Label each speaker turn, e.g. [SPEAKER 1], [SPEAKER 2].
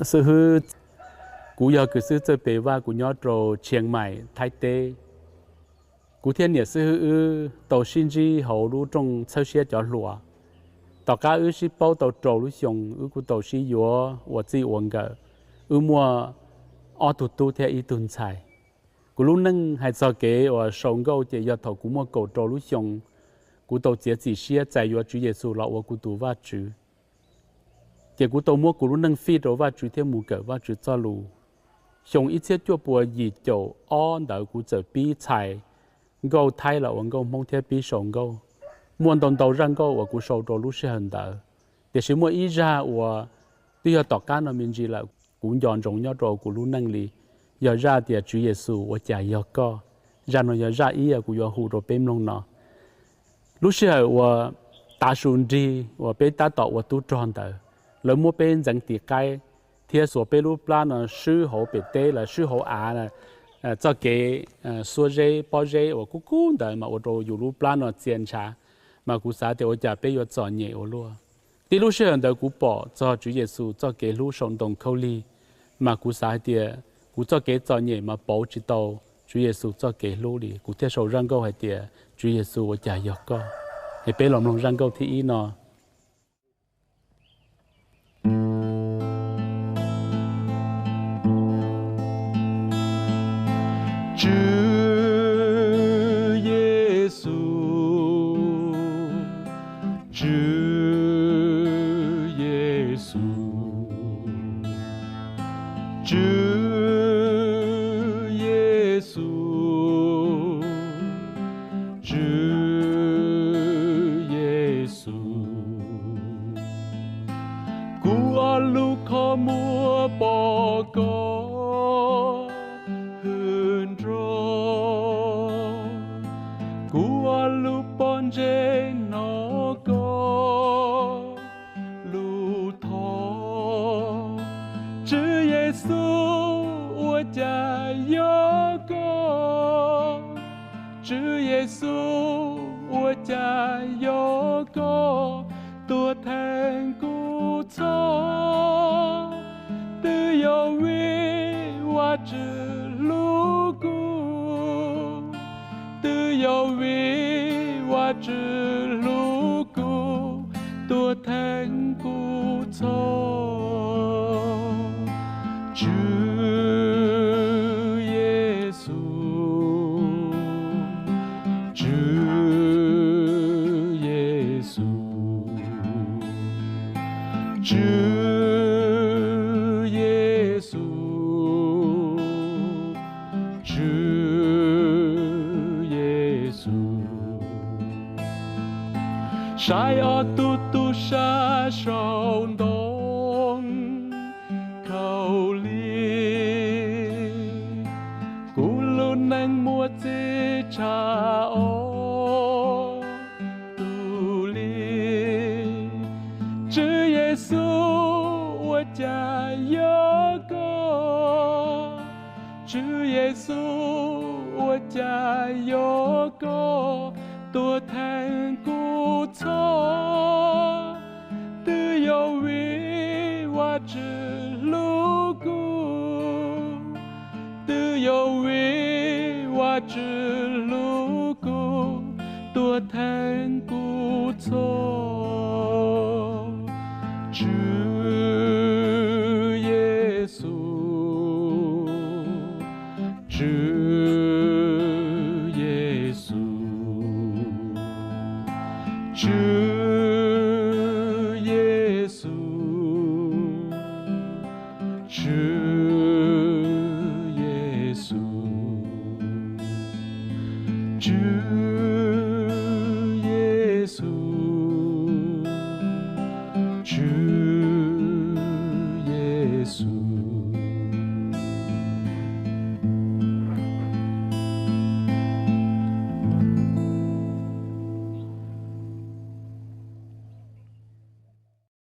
[SPEAKER 1] sư hư cú giờ cứ sư chơi bể và cú nhớ trâu chiang mày thái tê cú thiên nhiệt sư hư tàu sinh chi hậu lũ trong sơ xe cho lúa tàu cá ư sĩ bao tàu trâu lũ xong ư cú tàu sĩ yếu và chỉ uống cái ư mua ở tụt tu theo ý tuần xài cú lũ nâng hay cho kế và sống câu chỉ giờ thầu cú mua cầu trâu lũ xong cú tàu chỉ xe chạy yếu chủ Giêsu lọ và cú tu va chữ chỉ cú tàu mua cú lũ nâng phi rồi va chữ theo mù cỡ va chữ cho lũ xong ít chiếc cho bùa gì chỗ on đỡ cú trở bi xài câu thay là ông câu mong theo bi sống câu muốn đồng đầu răng câu và cú sầu đồ lúc sẽ hơn đỡ để sử mua ít ra và tuy là tọt cá nó mình chỉ là cũng dọn rộng nhau rồi cú lúc năng li giờ ra thì Chúa Giêsu và chạy giờ co ra nó giờ ra ý là cú giờ hù rồi bên lòng nó lúc sẽ và ta xuống đi và bên ta tọt và tu tròn đỡ lỡ mua bên dẫn tiệt cái thì số bên lúc plan là sư hậu biệt tế là sư hậu là cho cái số dây bao dây và cú đời mà ở đâuอยู่รูปplan nó chiến trả mà cú xã thì ở nhà bây giờ chọn nhẹ ở luôn tí lúc xưa đời cú bỏ cho Chúa Giêsu cho cái lúc sống đồng khâu ly mà cú xã thì cú cho cái chọn nhẹ mà bảo chỉ tàu Chúa Giêsu cho cái lúc đi cú theo số răng câu hay thì Chúa Giêsu ở nhà giọt co thì bây lòng răng câu thì ý nó
[SPEAKER 2] Chúa Giêsu, Chúa Giêsu, Chúa Giêsu, Chúa Giêsu. Cú alu khó mua bỏ có dễ nó có lù thọ Chúa Giêsu ua cha yo có Chúa Giêsu ua cha yo có tua thang cu cho tư yo vi wa chữ lu cu tư yo vi qua chữ lũ cu tua thang cu cho Chúa Giêsu, Chúa Giêsu, Chúa Giêsu, Chúa Giêsu. Sai ở tu sa sông đông cầu ly cú luôn nang mua chê cha ô tu ly Chúa Giêsu ua cha yo có Chúa Giêsu ua cha yo có tua thang cu cho tư yo vi wa chữ lu cu tư yo vi wa chữ lu cu tua thang cu cho Chúa Giêsu, Chúa Giêsu, Chúa Giêsu, Chúa Giêsu, Chúa